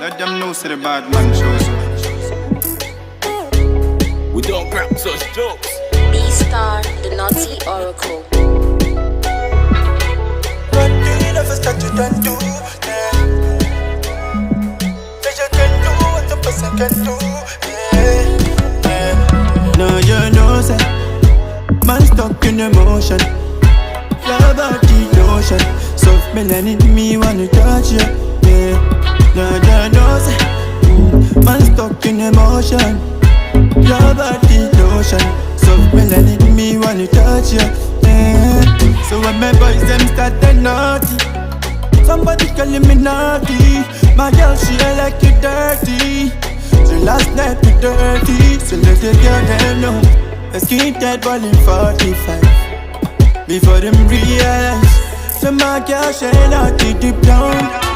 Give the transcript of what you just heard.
Let them know say the bad man chosen. We don't crack such jokes. B-Star, the naughty oracle. What do you never start to don't do? Yeah. Say you can do what the person can do. Yeah. Yeah. No, you know, say, man stuck in emotion. Love about the notion. Soft melanin, me wanna touch you. Yeah. No, you know, say, man stuck in emotion. Love about the notion. Soft melanin, me wanna touch you. Yeah. So when my boys them started naughty, somebody calling me naughty. My girl she ain't like you dirty. So last night we dirty. So let the girl them know. Let's keep that ball in 45 before them realize. So my girl she naughty deep down.